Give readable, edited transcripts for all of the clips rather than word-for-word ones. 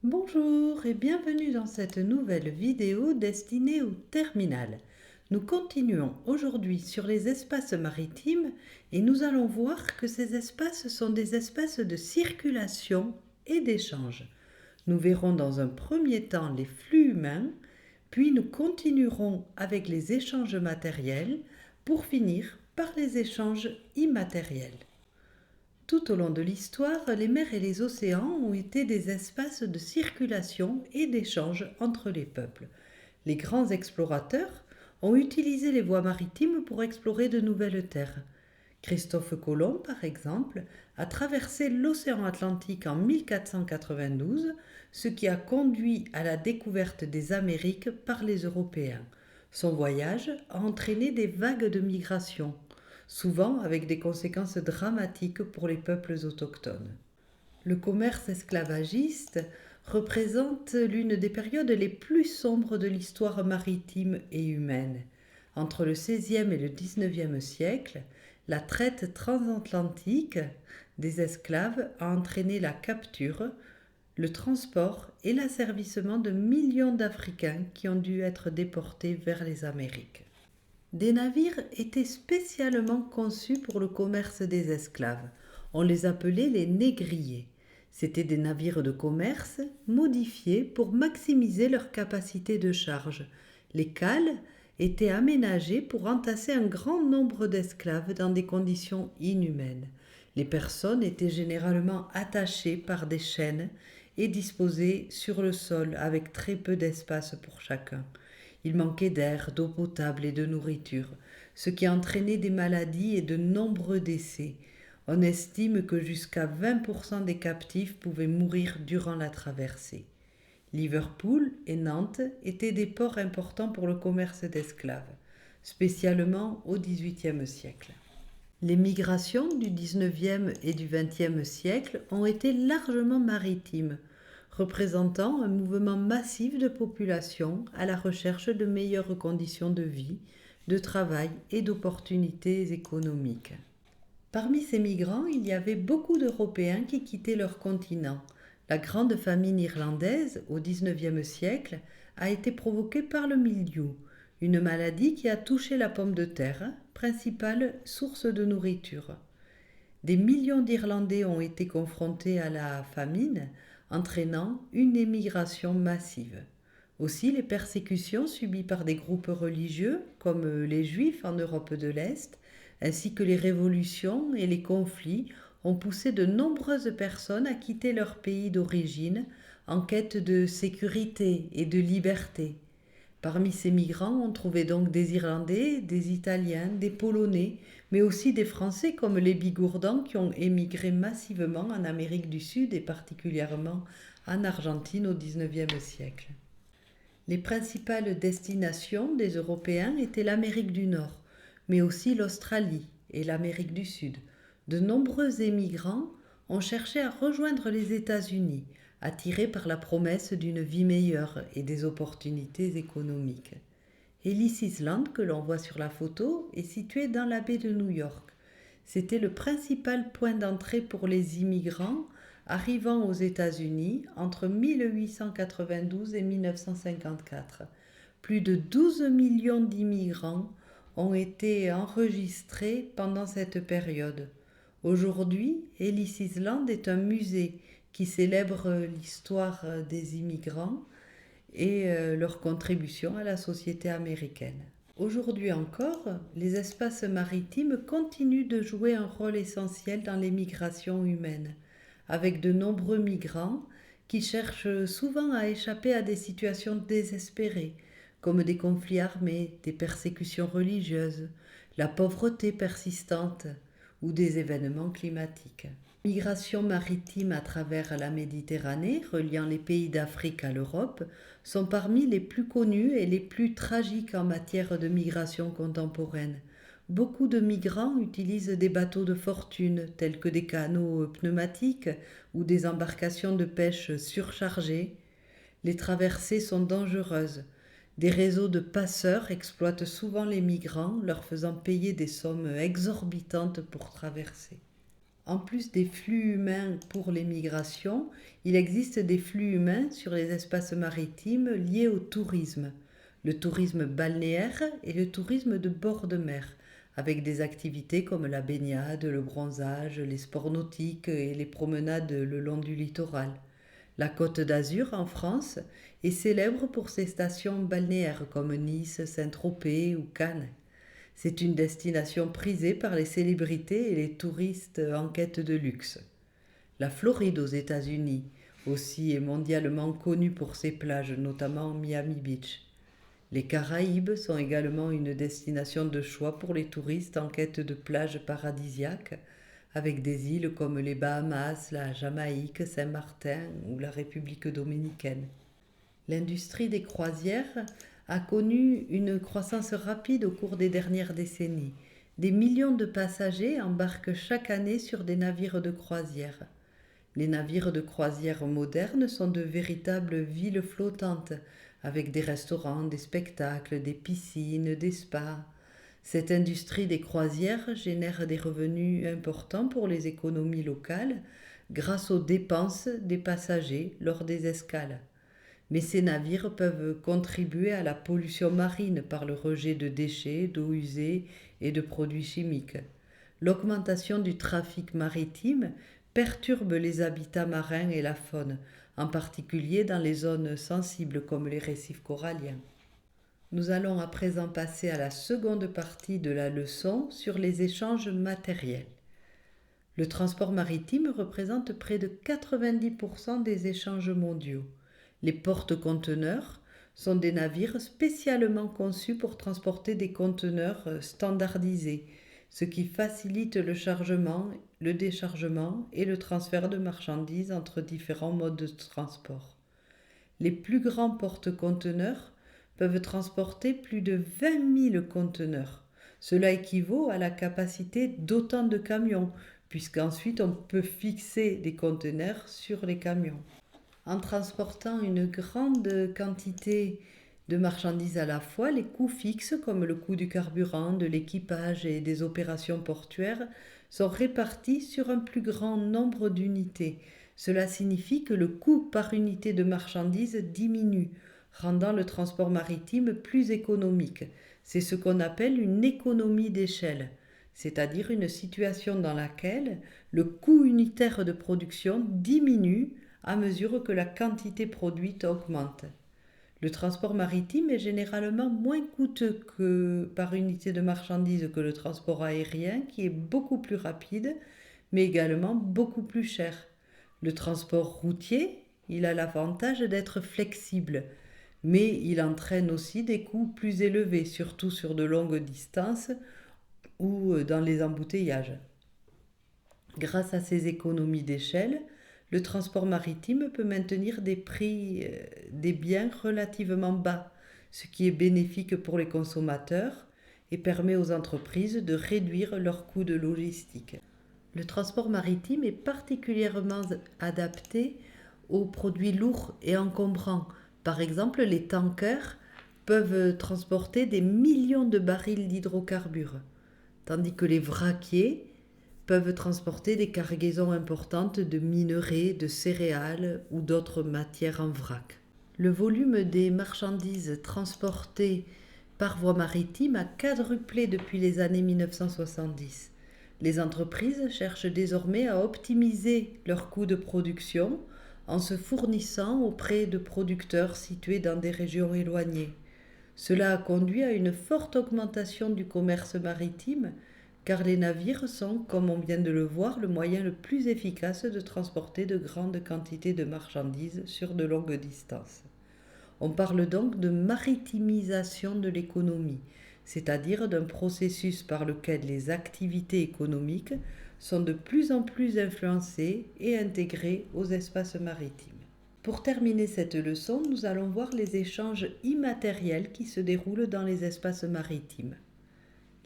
Bonjour et bienvenue dans cette nouvelle vidéo destinée au terminal. Nous continuons aujourd'hui sur les espaces maritimes et nous allons voir que ces espaces sont des espaces de circulation et d'échange. Nous verrons dans un premier temps les flux humains, puis nous continuerons avec les échanges matériels pour finir par les échanges immatériels. Tout au long de l'histoire, les mers et les océans ont été des espaces de circulation et d'échange entre les peuples. Les grands explorateurs ont utilisé les voies maritimes pour explorer de nouvelles terres. Christophe Colomb, par exemple, a traversé l'océan Atlantique en 1492, ce qui a conduit à la découverte des Amériques par les Européens. Son voyage a entraîné des vagues de migration, souvent avec des conséquences dramatiques pour les peuples autochtones. Le commerce esclavagiste représente l'une des périodes les plus sombres de l'histoire maritime et humaine. Entre le XVIe et le XIXe siècle, la traite transatlantique des esclaves a entraîné la capture, le transport et l'asservissement de millions d'Africains qui ont dû être déportés vers les Amériques. Des navires étaient spécialement conçus pour le commerce des esclaves. On les appelait les négriers. C'étaient des navires de commerce modifiés pour maximiser leur capacité de charge. Les cales étaient aménagées pour entasser un grand nombre d'esclaves dans des conditions inhumaines. Les personnes étaient généralement attachées par des chaînes et disposées sur le sol avec très peu d'espace pour chacun. Il manquait d'air, d'eau potable et de nourriture, ce qui entraînait des maladies et de nombreux décès. On estime que jusqu'à 20% des captifs pouvaient mourir durant la traversée. Liverpool et Nantes étaient des ports importants pour le commerce d'esclaves, spécialement au XVIIIe siècle. Les migrations du XIXe et du XXe siècle ont été largement maritimes, représentant un mouvement massif de population à la recherche de meilleures conditions de vie, de travail et d'opportunités économiques. Parmi ces migrants, il y avait beaucoup d'Européens qui quittaient leur continent. La grande famine irlandaise, au XIXe siècle, a été provoquée par le mildiou, une maladie qui a touché la pomme de terre, principale source de nourriture. Des millions d'Irlandais ont été confrontés à la famine, entraînant une émigration massive. Aussi, les persécutions subies par des groupes religieux, comme les Juifs en Europe de l'Est, ainsi que les révolutions et les conflits, ont poussé de nombreuses personnes à quitter leur pays d'origine en quête de sécurité et de liberté. Parmi ces migrants, on trouvait donc des Irlandais, des Italiens, des Polonais, mais aussi des Français comme les Bigourdans qui ont émigré massivement en Amérique du Sud et particulièrement en Argentine au XIXe siècle. Les principales destinations des Européens étaient l'Amérique du Nord, mais aussi l'Australie et l'Amérique du Sud. De nombreux émigrants ont cherché à rejoindre les États-Unis, attirés par la promesse d'une vie meilleure et des opportunités économiques. Ellis Island, que l'on voit sur la photo, est située dans la baie de New York. C'était le principal point d'entrée pour les immigrants arrivant aux États-Unis entre 1892 et 1954. Plus de 12 millions d'immigrants ont été enregistrés pendant cette période. Aujourd'hui, Ellis Island est un musée qui célèbre l'histoire des immigrants et leur contribution à la société américaine. Aujourd'hui encore, les espaces maritimes continuent de jouer un rôle essentiel dans les migrations humaines, avec de nombreux migrants qui cherchent souvent à échapper à des situations désespérées, comme des conflits armés, des persécutions religieuses, la pauvreté persistante ou des événements climatiques. Migrations maritimes à travers la Méditerranée, reliant les pays d'Afrique à l'Europe, sont parmi les plus connues et les plus tragiques en matière de migration contemporaine. Beaucoup de migrants utilisent des bateaux de fortune tels que des canots pneumatiques ou des embarcations de pêche surchargées. Les traversées sont dangereuses. Des réseaux de passeurs exploitent souvent les migrants, leur faisant payer des sommes exorbitantes pour traverser. En plus des flux humains pour les migrations, il existe des flux humains sur les espaces maritimes liés au tourisme. Le tourisme balnéaire et le tourisme de bord de mer, avec des activités comme la baignade, le bronzage, les sports nautiques et les promenades le long du littoral. La Côte d'Azur en France est célèbre pour ses stations balnéaires comme Nice, Saint-Tropez ou Cannes. C'est une destination prisée par les célébrités et les touristes en quête de luxe. La Floride aux États-Unis aussi est mondialement connue pour ses plages, notamment Miami Beach. Les Caraïbes sont également une destination de choix pour les touristes en quête de plages paradisiaques, avec des îles comme les Bahamas, la Jamaïque, Saint-Martin ou la République dominicaine. L'industrie des croisières a connu une croissance rapide au cours des dernières décennies. Des millions de passagers embarquent chaque année sur des navires de croisière. Les navires de croisière modernes sont de véritables villes flottantes, avec des restaurants, des spectacles, des piscines, des spas. Cette industrie des croisières génère des revenus importants pour les économies locales grâce aux dépenses des passagers lors des escales. Mais ces navires peuvent contribuer à la pollution marine par le rejet de déchets, d'eau usée et de produits chimiques. L'augmentation du trafic maritime perturbe les habitats marins et la faune, en particulier dans les zones sensibles comme les récifs coralliens. Nous allons à présent passer à la seconde partie de la leçon sur les échanges matériels. Le transport maritime représente près de 90% des échanges mondiaux. Les porte-conteneurs sont des navires spécialement conçus pour transporter des conteneurs standardisés, ce qui facilite le chargement, le déchargement et le transfert de marchandises entre différents modes de transport. Les plus grands porte-conteneurs peuvent transporter plus de 20 000 conteneurs. Cela équivaut à la capacité d'autant de camions, puisqu'ensuite on peut fixer des conteneurs sur les camions. En transportant une grande quantité de marchandises à la fois, les coûts fixes comme le coût du carburant, de l'équipage et des opérations portuaires sont répartis sur un plus grand nombre d'unités. Cela signifie que le coût par unité de marchandises diminue, rendant le transport maritime plus économique. C'est ce qu'on appelle une économie d'échelle, c'est-à-dire une situation dans laquelle le coût unitaire de production diminue à mesure que la quantité produite augmente. Le transport maritime est généralement moins coûteux par unité de marchandises que le transport aérien, qui est beaucoup plus rapide, mais également beaucoup plus cher. Le transport routier, il a l'avantage d'être flexible, mais il entraîne aussi des coûts plus élevés, surtout sur de longues distances ou dans les embouteillages. Grâce à ces économies d'échelle, le transport maritime peut maintenir des prix des biens relativement bas, ce qui est bénéfique pour les consommateurs et permet aux entreprises de réduire leurs coûts de logistique. Le transport maritime est particulièrement adapté aux produits lourds et encombrants. Par exemple, les tankers peuvent transporter des millions de barils d'hydrocarbures, tandis que les vraquiers peuvent transporter des cargaisons importantes de minerais, de céréales ou d'autres matières en vrac. Le volume des marchandises transportées par voie maritime a quadruplé depuis les années 1970. Les entreprises cherchent désormais à optimiser leurs coûts de production en se fournissant auprès de producteurs situés dans des régions éloignées. Cela a conduit à une forte augmentation du commerce maritime, car les navires sont, comme on vient de le voir, le moyen le plus efficace de transporter de grandes quantités de marchandises sur de longues distances. On parle donc de maritimisation de l'économie, c'est-à-dire d'un processus par lequel les activités économiques sont de plus en plus influencées et intégrées aux espaces maritimes. Pour terminer cette leçon, nous allons voir les échanges immatériels qui se déroulent dans les espaces maritimes.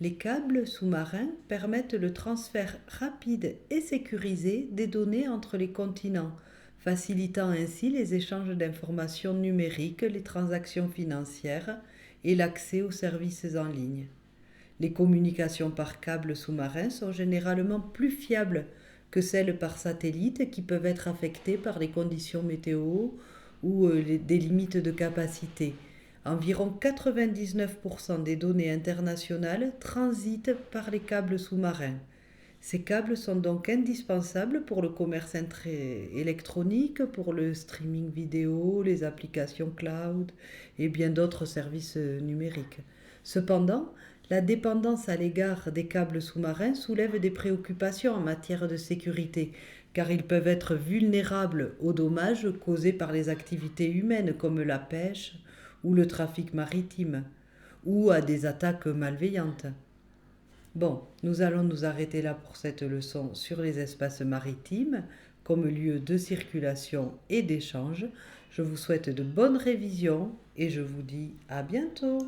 Les câbles sous-marins permettent le transfert rapide et sécurisé des données entre les continents, facilitant ainsi les échanges d'informations numériques, les transactions financières et l'accès aux services en ligne. Les communications par câbles sous-marins sont généralement plus fiables que celles par satellite qui peuvent être affectées par les conditions météo ou des limites de capacité. Environ 99% des données internationales transitent par les câbles sous-marins. Ces câbles sont donc indispensables pour le commerce électronique, pour le streaming vidéo, les applications cloud et bien d'autres services numériques. Cependant, la dépendance à l'égard des câbles sous-marins soulève des préoccupations en matière de sécurité, car ils peuvent être vulnérables aux dommages causés par les activités humaines comme la pêche ou le trafic maritime, ou à des attaques malveillantes. Bon, nous allons nous arrêter là pour cette leçon sur les espaces maritimes comme lieu de circulation et d'échange. Je vous souhaite de bonnes révisions et je vous dis à bientôt.